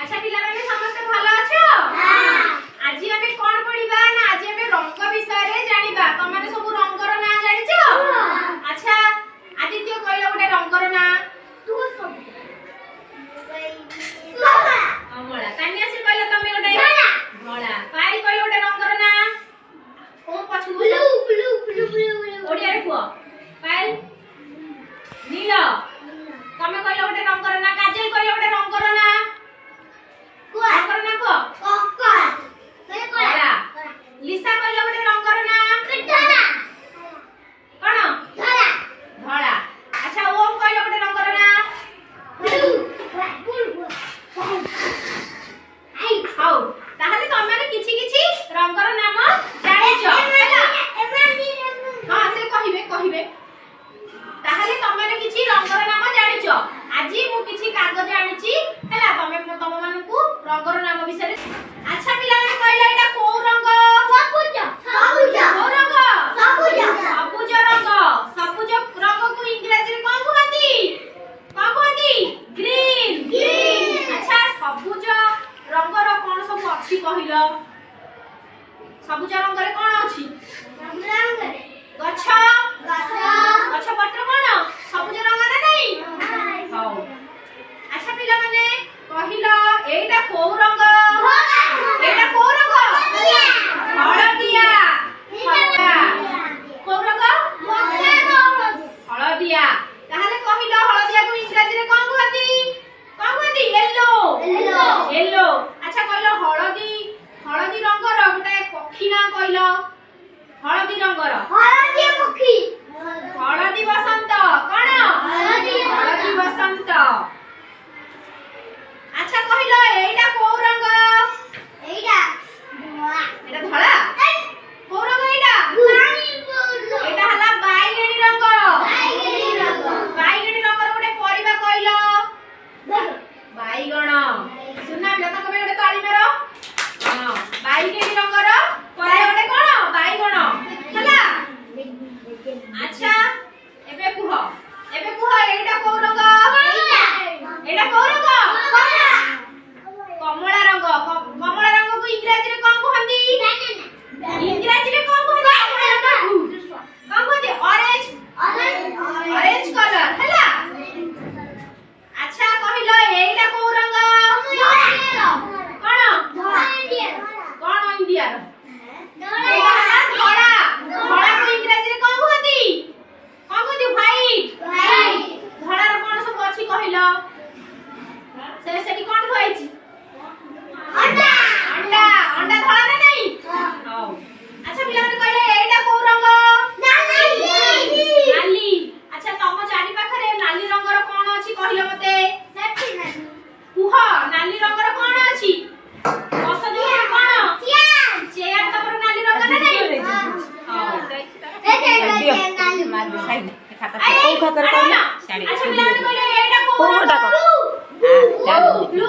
अच्छा पिला माने समस्त भलो अछो आज आमे कोन पढिबा ना आज आमे रंग विषय रे जानिबा त माने सब रंगर ना जानिछो अच्छा आदित्य कहलो गोटे रंगर ना तू सब कमला कन्यासी कहलो तमे गोटे धला पाई कहलो गोटे रंगर ना ओ पछु blue blue blue blue Odia रे को पाई नीला तमे कहलो गोटे रंगर ना काजल कहलो गोटे रंगर ना रंगर ना को कक्का मैं कोला लिसा कहलो गोटे रंगर ना धला कोन धला धला अच्छा ओम कहलो गोटे रंगर ना ब्लू आई हाउ ताहले तमे किछि किछि रंगर नाम जानिछो हां से कहिबे ताहले तमे किछि रंगर नाम जानिछो आजी मु किछि कागज आनिछि हला तमे तम मानकु रंगर नाम विषय अच्छा पिला माने कहले एटा को रंग सबुज सबुज को रंग सबुज सबुज रंग को इंग्लिश रे कोन कहती ग्रीन ग्रीन अच्छा सबुज रंग रो कोन सब अछि कहिलो सबुज रंग रे कोन अछि रंग रे गछ गछ पत्र कोन सबुज रंग ना नहीं हां अच्छा पिला माने कहिलो एटा को रंग एटा को रंग हळदिया को रंग हळदिया ताहले कहिलो हळदिया को इंग्लिश रे कोन कहती येलो येलो अच्छा कहिलो हळदी रंग रो गोटे पक्षी ना कहिलो हळदी रंग रो हळदी पक्षी हळदी बसंत कोन हळदी बसंत अच्छा कहिलो एटा को रंग एटा धला को रंग एटा एटा हला बाईगणी रंग बाईगणी रंग रो गोटे परिबा कहिलो बाईगण सुना बेटा कबे गोटे ताली मारो हां बाईगणी रंग रो परिबा गोटे कोन बाईगण हला अच्छा एबे कुह एटा को रंग एटा को रंग कमला रंग को इंग्लिश रे कोन कहंदी इंग्लिश रे कोन कहंदी ऑरेंज कलर हला अच्छा कहिलो एटा को रंग कोन इंडिया रो एटा धला को इंग्लिश रे कोन कहंदी व्हाइट धला रो कोन सब अछि कहिलो से सेठी कोन होइछि अंडा धला ना नहीं हां अच्छा पिला माने कहले एटा को रंग नाली अच्छा तम चारि पाखरे नाली रंग रो कोन अछि कहिलो मते कुह नाली रंग रो कोन अछि औषधि कोन चेयर तमर नाली रंग ना नहीं हां मार दे साइड खाता को खतर कहला अच्छा पिला माने कहले एटा को रंग ब्लू